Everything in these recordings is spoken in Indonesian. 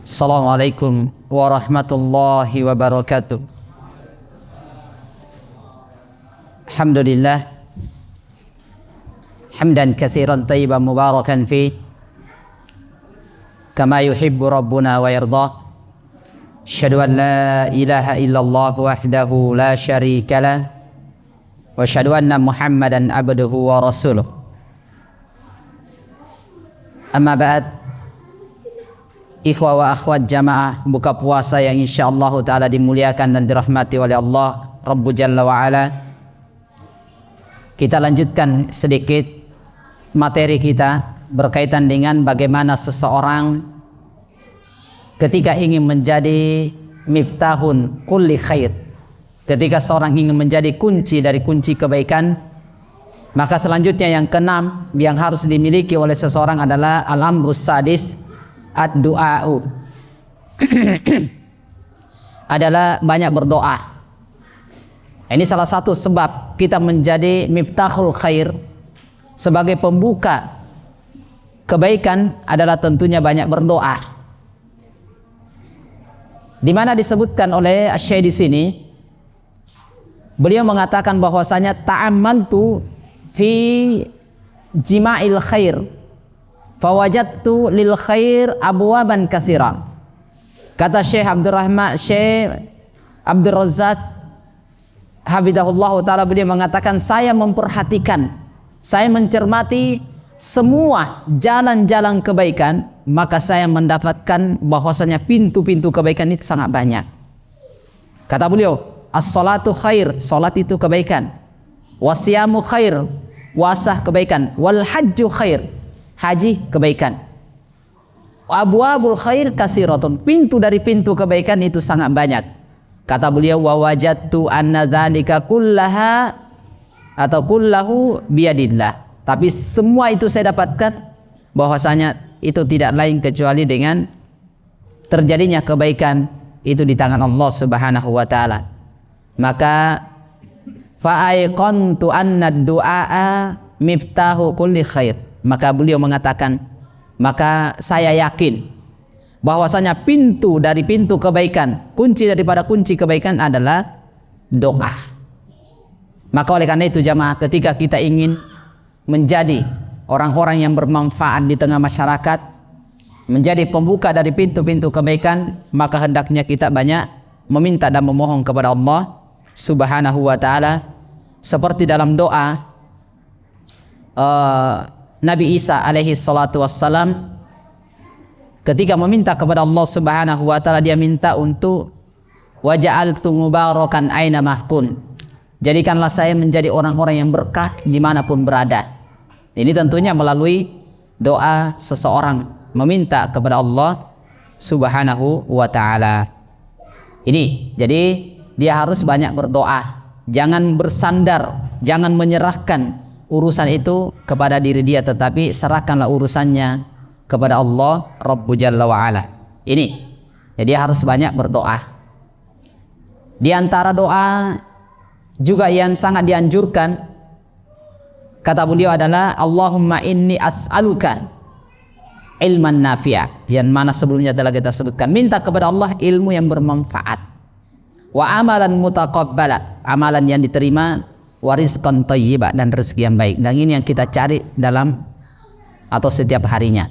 Assalamualaikum warahmatullahi wabarakatuh. Alhamdulillah hamdan katsiran tayyiban mubarakan fi kama yuhibbu rabbuna wa yardah. Asyhadu an la ilaha illallah wahdahu la syarika lah wa asyhadu anna Muhammadan abduhu wa rasuluh. Amma ba'd. Ikhwah wa akhwat jamaah buka puasa yang insyaallah ta'ala dimuliakan dan dirahmati oleh Allah Rabbu Jalla wa'ala. Kita lanjutkan sedikit materi kita berkaitan dengan bagaimana seseorang ketika ingin menjadi miftahun kulli khair, ketika seorang ingin menjadi kunci dari kunci kebaikan, maka selanjutnya yang keenam yang harus dimiliki oleh seseorang adalah al-amrus sadis, ad-du'a'u adalah banyak berdoa. Ini salah satu sebab kita menjadi miftahul khair, sebagai pembuka kebaikan adalah tentunya banyak berdoa. Di mana disebutkan oleh Asy-Syaikh di sini, beliau mengatakan bahwasanya ta'ammaltu fi jima'il khair fawajadtu lil khair abwaban katsiran. Kata Syekh Abdul Razzaq hafizahullah taala, beliau mengatakan, saya memperhatikan, saya mencermati semua jalan-jalan kebaikan, maka saya mendapatkan bahwasanya pintu-pintu kebaikan itu sangat banyak. Kata beliau, as-salatu khair, salat itu kebaikan, wasyamu khair, puasa kebaikan, wal hajju khair, haji kebaikan, abwabul khair kasiratun, pintu dari pintu kebaikan itu sangat banyak. Kata beliau, wa wajadtu anna dzalika kullaha atau kullahu biyadillah, tapi semua itu saya dapatkan bahwasanya itu tidak lain kecuali dengan terjadinya kebaikan itu di tangan Allah Subhanahu wa taala. Maka fa aiqantu anna du'a miftahu kulli khair, maka beliau mengatakan, maka saya yakin bahwasanya pintu dari pintu kebaikan, kunci daripada kunci kebaikan adalah doa. Maka oleh karena itu jamaah, ketika kita ingin menjadi orang-orang yang bermanfaat di tengah masyarakat, menjadi pembuka dari pintu-pintu kebaikan, maka hendaknya kita banyak meminta dan memohon kepada Allah Subhanahu wa ta'ala. Seperti dalam doa Nabi Isa alaihi salatu wassalam, ketika meminta kepada Allah Subhanahu wa ta'ala, dia minta untuk waja'altu mubarakan aina mahkun, jadikanlah saya menjadi orang-orang yang berkah dimanapun berada. Ini tentunya melalui doa seseorang meminta kepada Allah Subhanahu wa ta'ala. Ini jadi dia harus banyak berdoa, jangan bersandar, jangan menyerahkan urusan itu kepada diri dia, tetapi serahkanlah urusannya kepada Allah Rabbu Jalla wa'ala. Ini jadi harus banyak berdoa. Di antara doa juga yang sangat dianjurkan, kata beliau adalah Allahumma inni as'aluka ilman nafi'a, yang mana sebelumnya telah kita sebutkan, minta kepada Allah ilmu yang bermanfaat, wa amalan mutaqabbala, amalan yang diterima, wa rizqan thayyiba, dan rezeki yang baik. Dan ini yang kita cari dalam atau setiap harinya.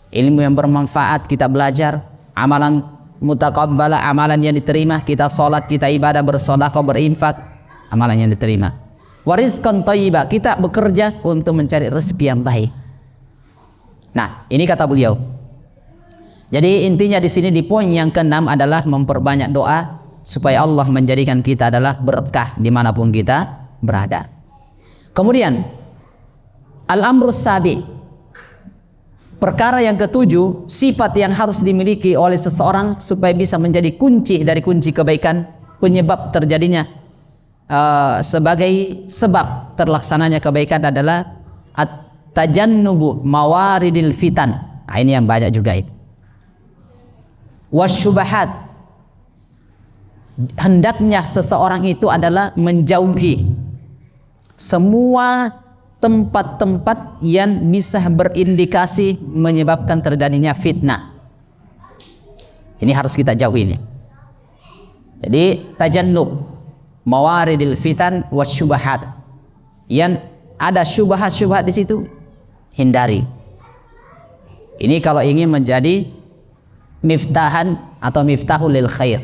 Ilmu yang bermanfaat, kita belajar, amalan mutaqabbala, amalan yang diterima, kita sholat, kita ibadah, bersedekah, berinfak, amalan yang diterima. Wa rizqan thayyiba, kita bekerja untuk mencari rezeki yang baik. Nah, ini kata beliau. Jadi intinya di sini di poin yang keenam adalah memperbanyak doa supaya Allah menjadikan kita adalah berkah dimanapun kita berada. Kemudian al-amrus sabi, perkara yang ketujuh, sifat yang harus dimiliki oleh seseorang supaya bisa menjadi kunci dari kunci kebaikan, penyebab terjadinya sebagai sebab terlaksananya kebaikan adalah at-tajannubu mawaridil fitan. Nah, ini yang banyak juga ini. Wasyubahat, hendaknya seseorang itu adalah menjauhi semua tempat-tempat yang bisa berindikasi menyebabkan terjadinya fitnah. Ini harus kita jauhi ini. Jadi tajannub mawaridil fitan wasyubahat. Yang ada syubhat-syubhat di situ, hindari. Ini kalau ingin menjadi miftahan atau miftahul lil khair,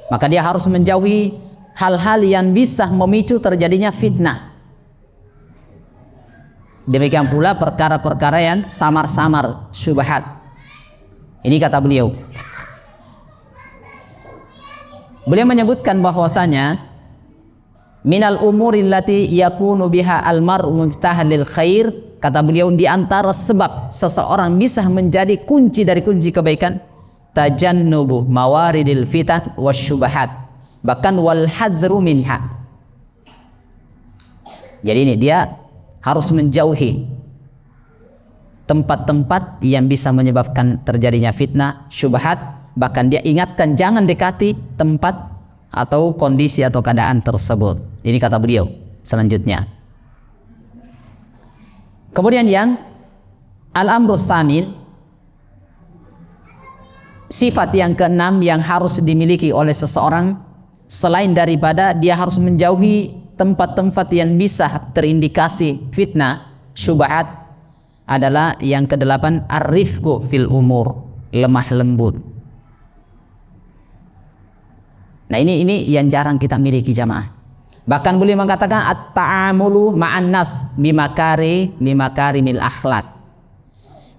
maka dia harus menjauhi hal-hal yang bisa memicu terjadinya fitnah. Demikian pula perkara-perkara yang samar-samar, syubhat. Ini kata beliau. Beliau menyebutkan bahwasanya minal umuri allati yakunu biha al-mar'u miftahan lil khair, kata beliau, di antara sebab seseorang bisa menjadi kunci dari kunci kebaikan, tajannubu mawaridil fitan wasyubahat, bahkan wal hadzru minha. Jadi ini dia harus menjauhi tempat-tempat yang bisa menyebabkan terjadinya fitnah, syubhat, bahkan dia ingatkan jangan dekati tempat atau kondisi atau keadaan tersebut. Ini kata beliau selanjutnya. Kemudian yang al-amrus samin, sifat yang keenam yang harus dimiliki oleh seseorang selain daripada dia harus menjauhi tempat-tempat yang bisa terindikasi fitnah, syubhat, adalah yang kedelapan ar-rifqu fil umur, lemah lembut. Nah ini yang jarang kita miliki jamaah. Bahkan boleh mengatakan at-ta'amulu ma'an nas bimakarimil akhlak.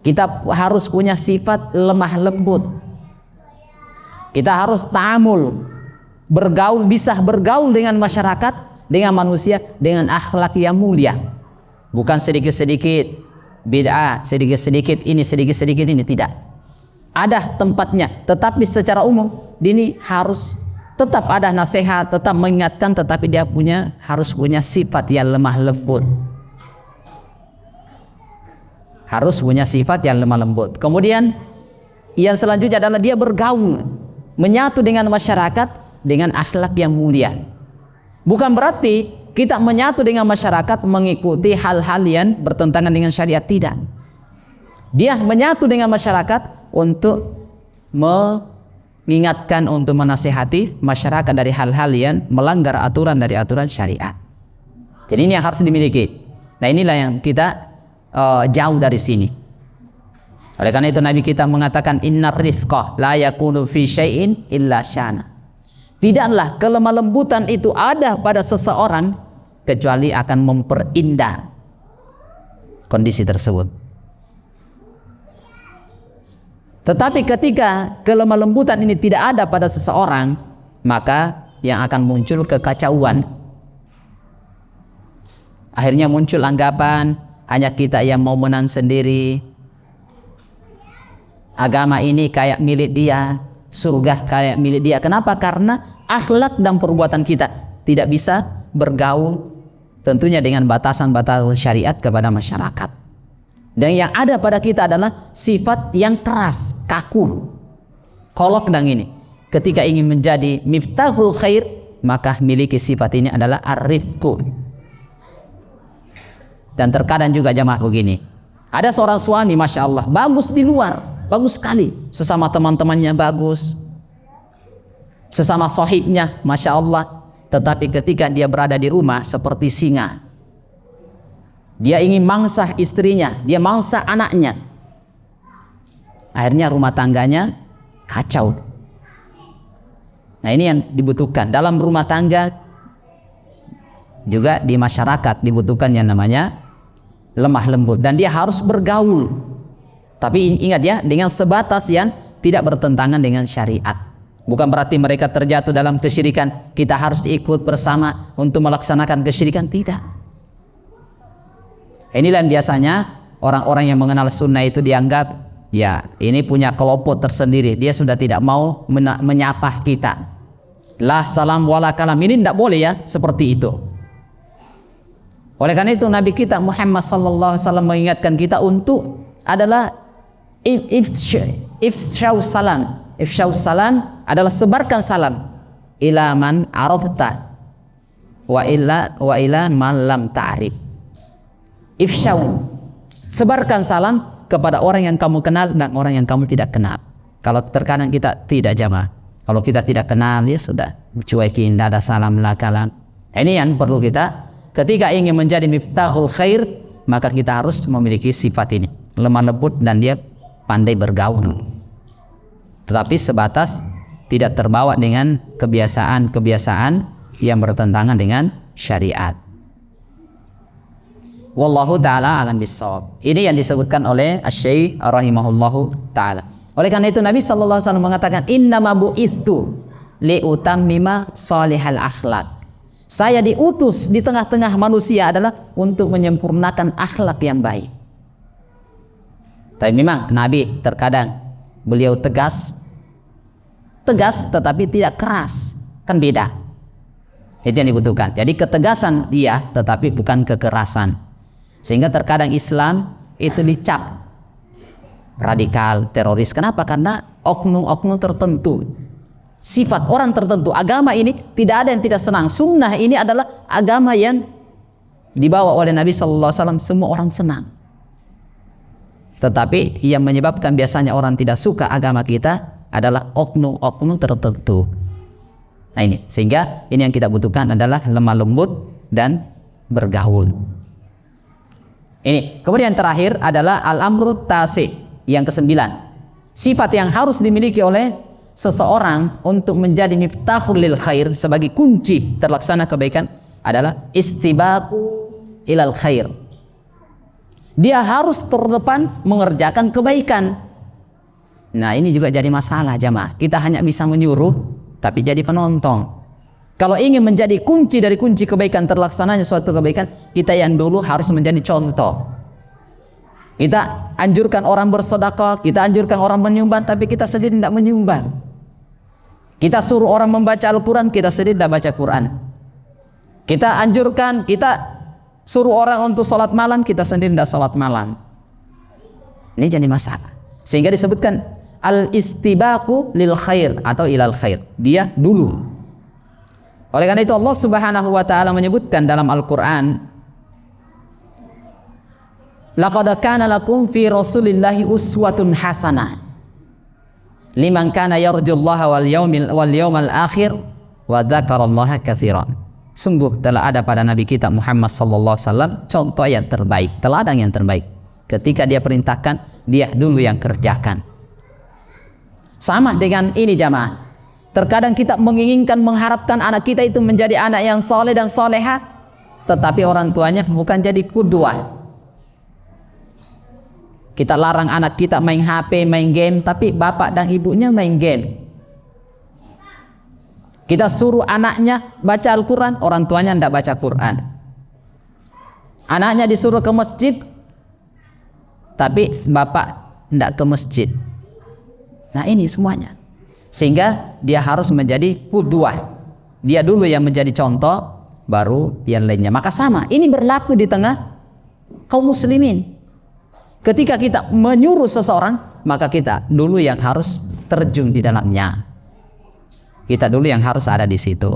Kita harus punya sifat lemah lembut. Kita harus ta'amul, bergaul, bisa bergaul dengan masyarakat, dengan manusia, dengan akhlak yang mulia. Bukan sedikit-sedikit bid'ah, sedikit-sedikit ini, sedikit-sedikit ini, tidak. Ada tempatnya, tetapi secara umum ini harus tetap ada nasihat, tetap mengingatkan, tetapi dia harus punya sifat yang lemah lembut. Harus punya sifat yang lemah lembut. Kemudian yang selanjutnya adalah dia bergaul, menyatu dengan masyarakat dengan akhlak yang mulia. Bukan berarti kita menyatu dengan masyarakat mengikuti hal-hal yang bertentangan dengan syariat, tidak. Dia menyatu dengan masyarakat untuk mengingatkan, untuk menasihati masyarakat dari hal-hal yang melanggar aturan dari aturan syariat. Jadi ini yang harus dimiliki. Nah inilah yang kita jauh dari sini. Oleh karena itu Nabi kita mengatakan innar rifqah la yakunu fi syai'in illa syana. Tidaklah kelemah lembutan itu ada pada seseorang kecuali akan memperindah kondisi tersebut. Tetapi ketika kelemah lembutan ini tidak ada pada seseorang, maka yang akan muncul kekacauan. Akhirnya muncul anggapan hanya kita yang mau menang sendiri. Agama ini kayak milik dia, surga kayak milik dia. Kenapa? Karena akhlak dan perbuatan kita tidak bisa bergaul tentunya dengan batasan-batasan syariat kepada masyarakat. Dan yang ada pada kita adalah sifat yang keras, kaku, kolok dan ini. Ketika ingin menjadi miftahul khair, maka miliki sifat ini adalah ar-rifqu. Dan terkadang juga jamaah begini, ada seorang suami masya Allah bagus di luar, bagus sekali, sesama teman-temannya bagus, sesama sahibnya masya Allah, tetapi ketika dia berada di rumah seperti singa, dia ingin mangsa istrinya, dia mangsa anaknya, akhirnya rumah tangganya kacau. Nah ini yang dibutuhkan dalam rumah tangga, juga di masyarakat dibutuhkan yang namanya lemah lembut, dan dia harus bergaul. Tapi ingat ya, dengan sebatas yang tidak bertentangan dengan syariat. Bukan berarti mereka terjatuh dalam kesyirikan, kita harus ikut bersama untuk melaksanakan kesyirikan, tidak. Inilah yang biasanya orang-orang yang mengenal sunnah itu dianggap, ya ini punya kelompok tersendiri, dia sudah tidak mau menyapa kita. La salam wala kalam, ini tidak boleh ya, seperti itu. Oleh karena itu Nabi kita Muhammad sallallahu alaihi wasallam mengingatkan kita untuk adalah ifsyau salam. Ifsyau salam adalah sebarkan salam ila man arafta wa ila man lam ta'rif. Ifsyau, sebarkan salam kepada orang yang kamu kenal dan orang yang kamu tidak kenal. Kalau terkadang kita tidak jamaah, kalau kita tidak kenal ya sudah, cuekin, tidak ada salam lakalan. Ini yang perlu kita ketika ingin menjadi miftahul khair, maka kita harus memiliki sifat ini, lemah lembut dan dia pandai bergaul. Tetapi sebatas tidak terbawa dengan kebiasaan-kebiasaan yang bertentangan dengan syariat. Wallahu ta'ala alam bissawab. Ini yang disebutkan oleh Asy-Syaikh rahimahullahu ta'ala. Oleh karena itu Nabi sallallahu alaihi wasallam mengatakan innama bu'itsu liutammima salihal akhlak. Saya diutus di tengah-tengah manusia adalah untuk menyempurnakan akhlak yang baik. Tapi memang Nabi terkadang beliau tegas tetapi tidak keras, kan beda. Itu yang dibutuhkan. Jadi ketegasan dia tetapi bukan kekerasan. Sehingga terkadang Islam itu dicap radikal, teroris. Kenapa? Karena oknum-oknum tertentu, sifat orang tertentu. Agama ini tidak ada yang tidak senang. Sunnah ini adalah agama yang dibawa oleh Nabi sallallahu alaihi wasallam, semua orang senang. Tetapi yang menyebabkan biasanya orang tidak suka agama kita adalah oknum-oknum tertentu. Nah ini, sehingga ini yang kita butuhkan adalah lemah lembut dan bergaul. Ini, kemudian terakhir adalah al-amru tasi, yang ke-9. Sifat yang harus dimiliki oleh seseorang untuk menjadi miftahul lil khair, sebagai kunci terlaksana kebaikan adalah istibaqu ilal khair. Dia harus terdepan mengerjakan kebaikan. Nah ini juga jadi masalah jamaah. Kita hanya bisa menyuruh tapi jadi penonton. Kalau ingin menjadi kunci dari kunci kebaikan, terlaksananya suatu kebaikan, kita yang dulu harus menjadi contoh. Kita anjurkan orang bersedekah, kita anjurkan orang menyumbang, tapi kita sendiri tidak menyumbang. Kita suruh orang membaca Al-Quran, kita sendiri tidak baca Quran. Kita anjurkan, kita suruh orang untuk sholat malam, kita sendiri tidak sholat malam. Ini jadi masalah. Sehingga disebutkan al-istibaqu lil khair atau ilal khair. Dia dulu. Oleh karena itu Allah Subhanahu wa taala menyebutkan dalam Al-Qur'an, laqad kana lakum fi Rasulillahi uswatun hasanah liman kana yarjullaha wal yawmal akhir wa dzakarallaha katsiran. Sungguh telah ada pada Nabi kita Muhammad sallallahu alaihi wasallam contoh yang terbaik, teladan yang terbaik. Ketika dia perintahkan, dia dulu yang kerjakan. Sama dengan ini jamaah. Terkadang kita menginginkan, mengharapkan anak kita itu menjadi anak yang soleh dan soleha, tetapi orang tuanya bukan jadi qudwah. Kita larang anak kita main HP, main game, tapi bapak dan ibunya main game. Kita suruh anaknya baca Al-Quran, orang tuanya tidak baca Quran. Anaknya disuruh ke masjid, tapi bapak tidak ke masjid. Nah ini semuanya. Sehingga dia harus menjadi qudwah. Dia dulu yang menjadi contoh, baru yang lainnya. Maka sama, ini berlaku di tengah kaum muslimin. Ketika kita menyuruh seseorang, maka kita dulu yang harus terjun di dalamnya. Kita dulu yang harus ada di situ.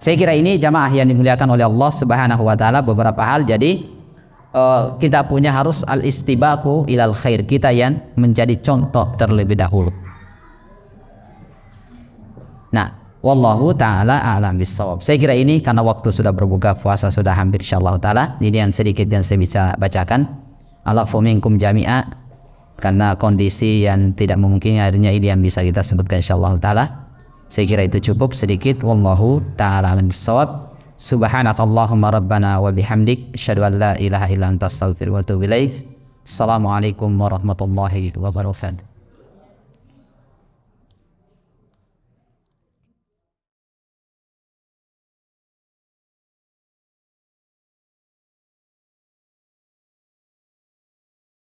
Saya kira ini jamaah yang dimuliakan oleh Allah Subhanahu wa taala, beberapa hal. Jadi kita punya harus al-istibaqu ilal khair, kita yang menjadi contoh terlebih dahulu. Nah, wallahu taala a'lam bissawab. Saya kira ini karena waktu sudah berbuka puasa sudah hampir insyaallah taala. Ini yang sedikit yang saya bisa bacakan. Alafu minkum jami'a, karena kondisi yang tidak memungkinkan akhirnya ini yang bisa kita sebutkan insyaallah taala. Saya kira itu cukup sedikit. Wallahu taala a'lam bissawab. Subhanakallahumma rabbana wa bihamdik asyhadu an la ilaha illa anta astaghfiruka wa atubu ilaik. Assalamualaikum warahmatullahi wabarakatuh.